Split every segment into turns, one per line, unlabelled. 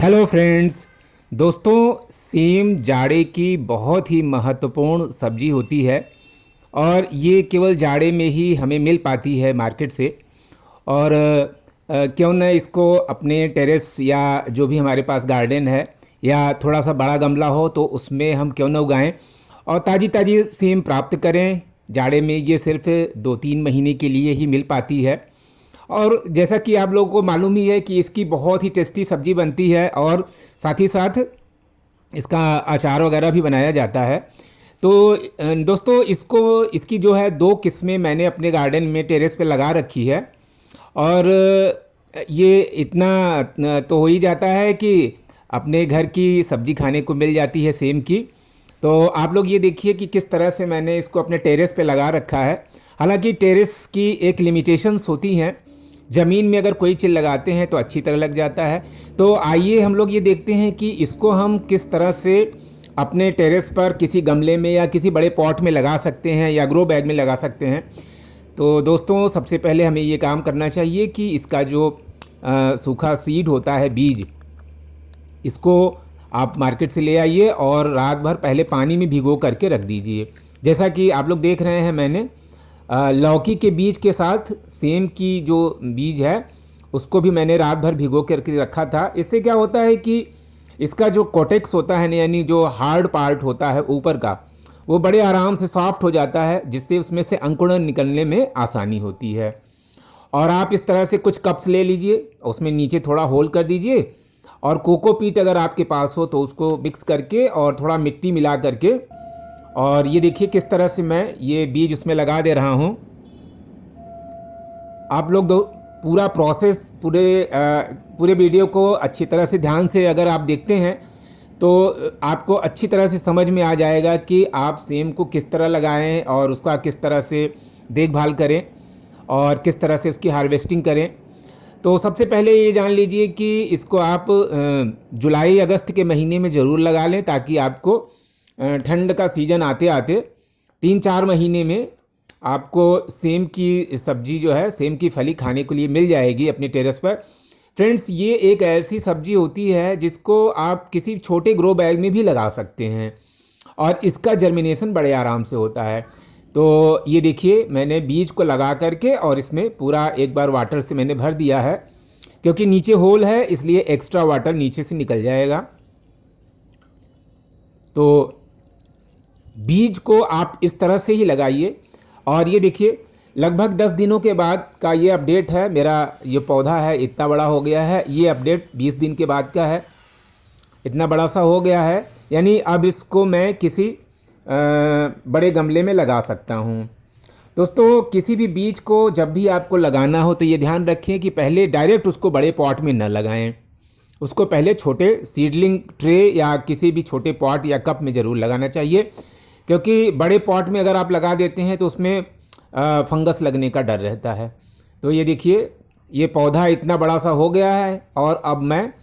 Hello friends. दोस्तों, same जाड़े की बहुत ही महत्वपूर्ण सब्जी होती है और ये केवल जाड़े में ही हमें मिल पाती है मार्केट से। और क्यों न इसको अपने टेरेस या जो भी हमारे पास गार्डन है या थोड़ा सा बड़ा गमला हो तो उसमें हम क्यों न उगाएं और ताज़ी ताज़ी सेम प्राप्त करें। जाड़े में ये सिर्फ 2-3 महीने के लिए ही मिल पाती है और जैसा कि आप लोगों को मालूम ही है कि इसकी बहुत ही टेस्टी सब्ज़ी बनती है और साथ ही साथ इसका अचार वगैरह भी बनाया जाता है। तो दोस्तों, इसकी जो है 2 किस्में मैंने अपने गार्डन में टेरेस पे लगा रखी है। और ये इतना तो हो ही जाता है कि अपने घर की सब्ज़ी खाने को मिल जाती है सेम की। तो आप लोग ये देखिए कि किस तरह से मैंने इसको अपने टेरेस पे लगा रखा है। हालांकि टेरेस की एक लिमिटेशंस होती हैं, ज़मीन में अगर कोई चीज़ लगाते हैं तो अच्छी तरह लग जाता है। तो आइए हम लोग ये देखते हैं कि इसको हम किस तरह से अपने टेरेस पर किसी गमले में या किसी बड़े पॉट में लगा सकते हैं या ग्रो बैग में लगा सकते हैं। तो दोस्तों, सबसे पहले हमें ये काम करना चाहिए कि इसका जो सूखा सीड होता है, बीज, इसको आप मार्केट से ले आइए और रात भर पहले पानी में भिगो करके रख दीजिए। जैसा कि आप लोग देख रहे हैं, मैंने लौकी के बीज के साथ सेम की जो बीज है उसको भी मैंने रात भर भिगो करके रखा था। इससे क्या होता है कि इसका जो कोटेक्स होता है, यानी जो हार्ड पार्ट होता है ऊपर का, वो बड़े आराम से सॉफ्ट हो जाता है, जिससे उसमें से अंकुरण निकलने में आसानी होती है। और आप इस तरह से कुछ कप्स ले लीजिए, उसमें नीचे थोड़ा होल कर दीजिए और कोकोपीट अगर आपके पास हो तो उसको मिक्स करके और थोड़ा मिट्टी मिला करके, और ये देखिए किस तरह से मैं ये बीज उसमें लगा दे रहा हूँ। आप लोग पूरा प्रोसेस पूरे वीडियो को अच्छी तरह से ध्यान से अगर आप देखते हैं तो आपको अच्छी तरह से समझ में आ जाएगा कि आप सेम को किस तरह लगाएं और उसका किस तरह से देखभाल करें और किस तरह से उसकी हार्वेस्टिंग करें। तो सबसे पहले ये जान लीजिए कि इसको आप जुलाई अगस्त के महीने में ज़रूर लगा लें, ताकि आपको ठंड का सीज़न आते आते 3-4 महीने में आपको सेम की सब्ज़ी जो है, सेम की फली खाने के लिए मिल जाएगी अपने टेरेस पर। फ्रेंड्स, ये एक ऐसी सब्ज़ी होती है जिसको आप किसी छोटे ग्रो बैग में भी लगा सकते हैं और इसका जर्मिनेशन बड़े आराम से होता है। तो ये देखिए, मैंने बीज को लगा करके और इसमें पूरा एक बार वाटर से मैंने भर दिया है, क्योंकि नीचे होल है इसलिए एक्स्ट्रा वाटर नीचे से निकल जाएगा। तो बीज को आप इस तरह से ही लगाइए। और ये देखिए, लगभग 10 दिनों के बाद का ये अपडेट है। मेरा ये पौधा है इतना बड़ा हो गया है। ये अपडेट 20 दिन के बाद का है, इतना बड़ा सा हो गया है। यानी अब इसको मैं किसी बड़े गमले में लगा सकता हूँ। दोस्तों, किसी भी बीज को जब भी आपको लगाना हो तो ये ध्यान रखें कि पहले डायरेक्ट उसको बड़े पॉट में न लगाएं। उसको पहले छोटे सीडलिंग ट्रे या किसी भी छोटे पॉट या कप में ज़रूर लगाना चाहिए, क्योंकि बड़े पॉट में अगर आप लगा देते हैं तो उसमें फंगस लगने का डर रहता है। तो ये देखिए, ये पौधा इतना बड़ा सा हो गया है और अब मैं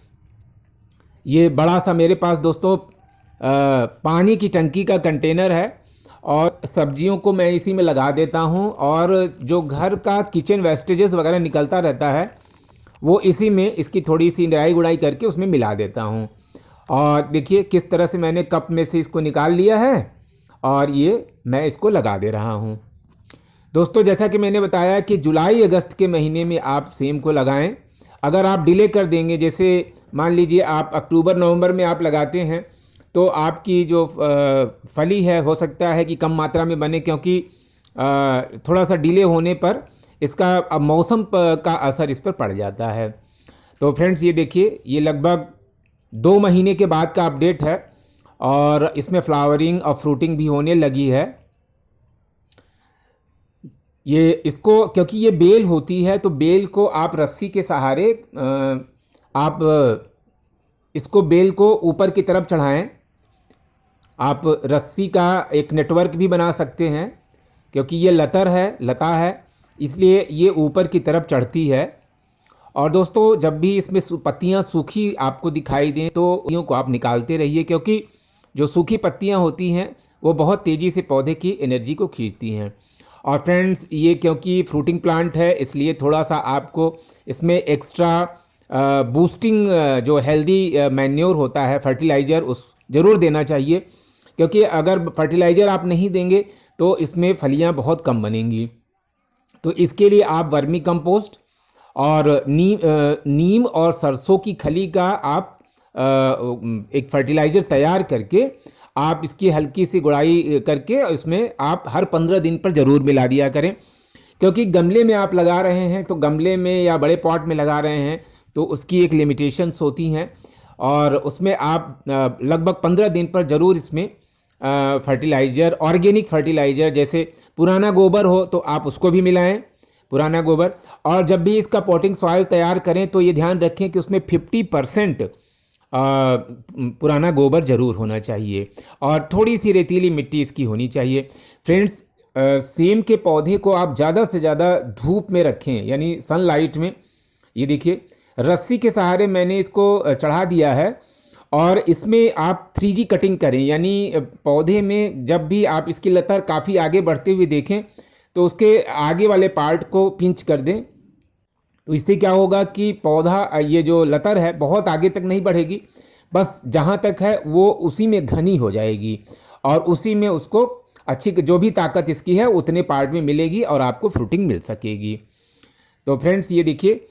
ये बड़ा सा, मेरे पास दोस्तों पानी की टंकी का कंटेनर है और सब्जियों को मैं इसी में लगा देता हूँ और जो घर का किचन वेस्टेजेस वगैरह निकलता रहता है वो इसी में, इसकी थोड़ी सी निराई गुड़ाई करके उसमें मिला देता हूँ। और देखिए किस तरह से मैंने कप में से इसको निकाल लिया है और ये मैं इसको लगा दे रहा हूँ। दोस्तों, जैसा कि मैंने बताया कि जुलाई अगस्त के महीने में आप सेम को लगाएं। अगर आप डिले कर देंगे, जैसे मान लीजिए आप अक्टूबर नवंबर में आप लगाते हैं, तो आपकी जो फली है हो सकता है कि कम मात्रा में बने, क्योंकि थोड़ा सा डिले होने पर इसका अब मौसम का असर इस पर पड़ जाता है। तो फ्रेंड्स, ये देखिए, ये लगभग 2 महीने के बाद का अपडेट है और इसमें फ्लावरिंग और फ्रूटिंग भी होने लगी है। ये इसको, क्योंकि ये बेल होती है तो बेल को आप रस्सी के सहारे आप इसको बेल को ऊपर की तरफ चढ़ाएं। आप रस्सी का एक नेटवर्क भी बना सकते हैं, क्योंकि ये लता है इसलिए ये ऊपर की तरफ चढ़ती है। और दोस्तों, जब भी इसमें पत्तियां सूखी आपको दिखाई दें तो उन को आप निकालते रहिए, क्योंकि जो सूखी पत्तियां होती हैं वो बहुत तेज़ी से पौधे की एनर्जी को खींचती हैं। और फ्रेंड्स, ये क्योंकि फ्रूटिंग प्लांट है इसलिए थोड़ा सा आपको इसमें एक्स्ट्रा बूस्टिंग जो हेल्दी मैन्योर होता है फर्टिलाइज़र उस ज़रूर देना चाहिए, क्योंकि अगर फर्टिलाइज़र आप नहीं देंगे तो इसमें फलियां बहुत कम बनेंगी। तो इसके लिए आप वर्मी कंपोस्ट और नीम और सरसों की खली का आप एक फर्टिलाइज़र तैयार करके आप इसकी हल्की सी गुड़ाई करके इसमें आप हर 15 दिन पर ज़रूर मिला दिया करें। क्योंकि गमले में आप लगा रहे हैं तो गमले में या बड़े पॉट में लगा रहे हैं तो उसकी एक लिमिटेशंस होती हैं, और उसमें आप लगभग 15 दिन पर ज़रूर इसमें फर्टिलाइज़र, ऑर्गेनिक फर्टिलाइज़र जैसे पुराना गोबर हो तो आप उसको भी मिलाएं, पुराना गोबर। और जब भी इसका पॉटिंग सॉइल तैयार करें तो ये ध्यान रखें कि उसमें 50% पुराना गोबर ज़रूर होना चाहिए और थोड़ी सी रेतीली मिट्टी इसकी होनी चाहिए। फ्रेंड्स, सेम के पौधे को आप ज़्यादा से ज़्यादा धूप में रखें, यानी सनलाइट में। ये देखिए रस्सी के सहारे मैंने इसको चढ़ा दिया है, और इसमें आप 3G कटिंग करें, यानी पौधे में जब भी आप इसकी लतर काफ़ी आगे बढ़ते हुए देखें तो उसके आगे वाले पार्ट को पिंच कर दें। तो इससे क्या होगा कि पौधा, ये जो लतर है बहुत आगे तक नहीं बढ़ेगी, बस जहाँ तक है वो उसी में घनी हो जाएगी और उसी में उसको अच्छी जो भी ताकत इसकी है उतने पार्ट में मिलेगी और आपको फ्रूटिंग मिल सकेगी। तो फ्रेंड्स, ये देखिए,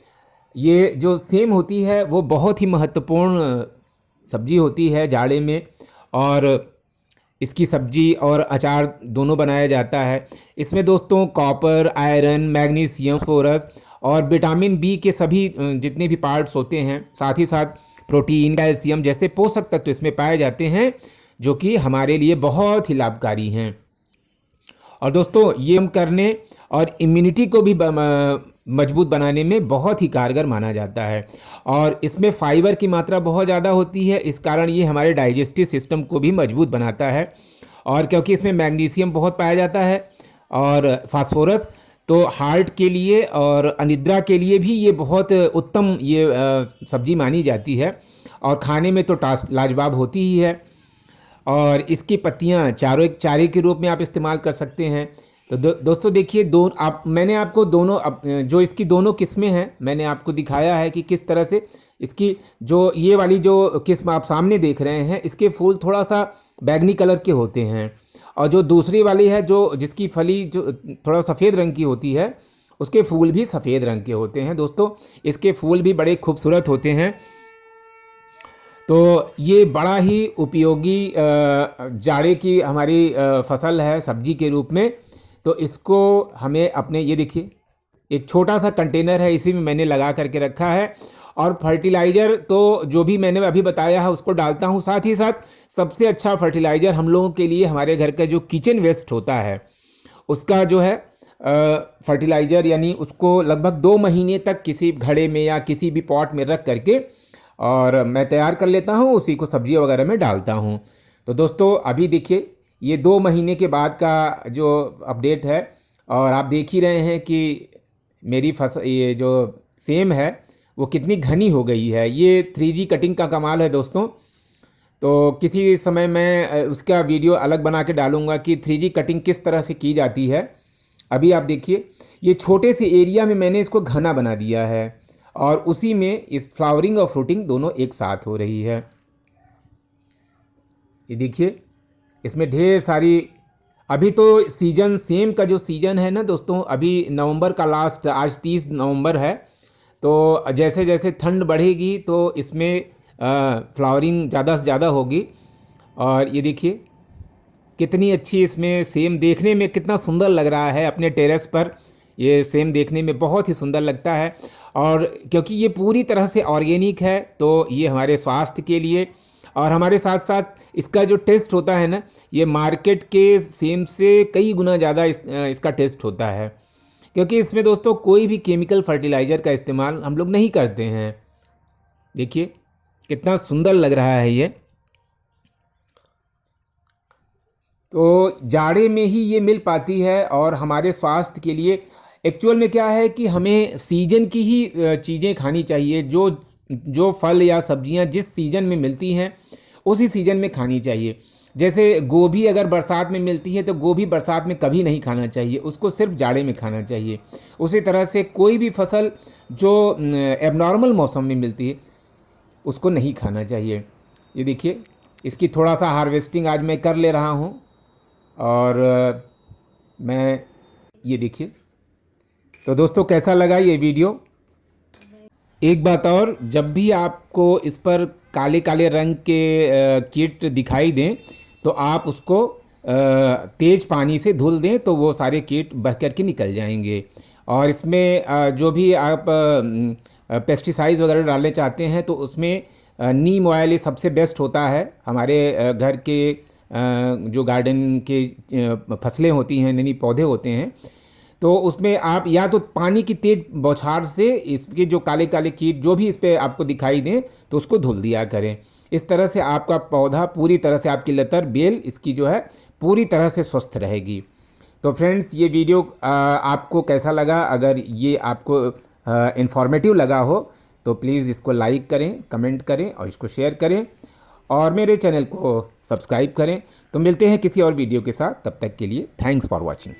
ये जो सेम होती है वो बहुत ही महत्वपूर्ण सब्जी होती है जाड़े में, और इसकी सब्जी और अचार दोनों बनाया जाता है। इसमें दोस्तों कॉपर, आयरन, मैग्नीशियम, फास्फोरस और विटामिन बी के सभी जितने भी पार्ट्स होते हैं, साथ ही साथ प्रोटीन, कैल्शियम जैसे पोषक तत्व इसमें पाए जाते हैं, जो कि हमारे लिए बहुत ही लाभकारी हैं। और दोस्तों, ये हम करने और इम्यूनिटी को भी मजबूत बनाने में बहुत ही कारगर माना जाता है। और इसमें फाइबर की मात्रा बहुत ज़्यादा होती है, इस कारण ये हमारे डाइजेस्टिव सिस्टम को भी मजबूत बनाता है। और क्योंकि इसमें मैग्नीशियम बहुत पाया जाता है और फास्फोरस, तो हार्ट के लिए और अनिद्रा के लिए भी ये बहुत उत्तम ये सब्जी मानी जाती है, और खाने में तो लाजवाब होती ही है। और इसकी पत्तियां चारे के रूप में आप इस्तेमाल कर सकते हैं। तो दोस्तों देखिए, मैंने आपको दोनों जो इसकी दोनों किस्में हैं मैंने आपको दिखाया है कि किस तरह से इसकी जो ये वाली जो किस्म आप सामने देख रहे हैं, इसके फूल थोड़ा सा बैगनी कलर के होते हैं, और जो दूसरी वाली है जो जिसकी फली जो थोड़ा सफ़ेद रंग की होती है, उसके फूल भी सफ़ेद रंग के होते हैं। दोस्तों, इसके फूल भी बड़े खूबसूरत होते हैं। तो ये बड़ा ही उपयोगी जाड़े की हमारी फसल है सब्जी के रूप में। तो इसको हमें अपने, ये देखिए एक छोटा सा कंटेनर है, इसी में मैंने लगा करके रखा है, और फर्टिलाइज़र तो जो भी मैंने अभी बताया है उसको डालता हूँ। साथ ही साथ सबसे अच्छा फर्टिलाइज़र हम लोगों के लिए हमारे घर का जो किचन वेस्ट होता है उसका जो है फर्टिलाइज़र, यानी उसको लगभग 2 महीने तक किसी घड़े में या किसी भी पॉट में रख करके और मैं तैयार कर लेता हूँ, उसी को सब्जी वगैरह में डालता हूँ। तो दोस्तों, अभी देखिए ये 2 महीने के बाद का जो अपडेट है, और आप देख ही रहे हैं कि मेरी फसल, ये जो सेम है वो कितनी घनी हो गई है। ये 3G कटिंग का कमाल है दोस्तों। तो किसी समय मैं उसका वीडियो अलग बना के डालूंगा कि 3G कटिंग किस तरह से की जाती है। अभी आप देखिए, ये छोटे से एरिया में मैंने इसको घना बना दिया है, और उसी में इस फ्लावरिंग और फ्रूटिंग दोनों एक साथ हो रही है। ये देखिए, इसमें ढेर सारी, अभी तो सीजन, सेम का जो सीजन है ना दोस्तों, अभी नवंबर का लास्ट, आज 30 नवंबर है। तो जैसे जैसे ठंड बढ़ेगी तो इसमें फ्लावरिंग ज़्यादा से ज़्यादा होगी। और ये देखिए कितनी अच्छी इसमें सेम, देखने में कितना सुंदर लग रहा है। अपने टेरेस पर ये सेम देखने में बहुत ही सुंदर लगता है, और क्योंकि ये पूरी तरह से ऑर्गेनिक है तो ये हमारे स्वास्थ्य के लिए, और हमारे साथ साथ इसका जो टेस्ट होता है ना, ये मार्केट के सेम से कई गुना ज़्यादा इसका टेस्ट होता है, क्योंकि इसमें दोस्तों कोई भी केमिकल फर्टिलाइज़र का इस्तेमाल हम लोग नहीं करते हैं। देखिए कितना सुंदर लग रहा है ये। तो जाड़े में ही ये मिल पाती है, और हमारे स्वास्थ्य के लिए एक्चुअल में क्या है कि हमें सीजन की ही चीज़ें खानी चाहिए। जो फल या सब्जियां जिस सीज़न में मिलती हैं उसी सीज़न में खानी चाहिए। जैसे गोभी अगर बरसात में मिलती है तो गोभी बरसात में कभी नहीं खाना चाहिए, उसको सिर्फ जाड़े में खाना चाहिए। उसी तरह से कोई भी फसल जो एबनॉर्मल मौसम में मिलती है उसको नहीं खाना चाहिए। ये देखिए, इसकी थोड़ा सा हार्वेस्टिंग आज मैं कर ले रहा हूँ। और मैं ये देखिए, तो दोस्तों कैसा लगा ये वीडियो? एक बात और, जब भी आपको इस पर काले काले रंग के कीट दिखाई दें तो आप उसको तेज़ पानी से धुल दें तो वो सारे कीट बह कर के निकल जाएंगे। और इसमें जो भी आप पेस्टिसाइड्स वगैरह डालने चाहते हैं तो उसमें नीम ऑयल ये सबसे बेस्ट होता है। हमारे घर के जो गार्डन के फसलें होती हैं, नई पौधे होते हैं, तो उसमें आप या तो पानी की तेज़ बौछार से इसके जो काले काले कीट जो भी इस पर आपको दिखाई दें तो उसको धुल दिया करें। इस तरह से आपका पौधा पूरी तरह से, आपकी लतर बेल इसकी जो है पूरी तरह से स्वस्थ रहेगी। तो फ्रेंड्स, ये वीडियो आपको कैसा लगा? अगर ये आपको इन्फॉर्मेटिव लगा हो तो प्लीज़ इसको लाइक करें, कमेंट करें और इसको शेयर करें और मेरे चैनल को सब्सक्राइब करें। तो मिलते हैं किसी और वीडियो के साथ, तब तक के लिए थैंक्स फॉर वॉचिंग।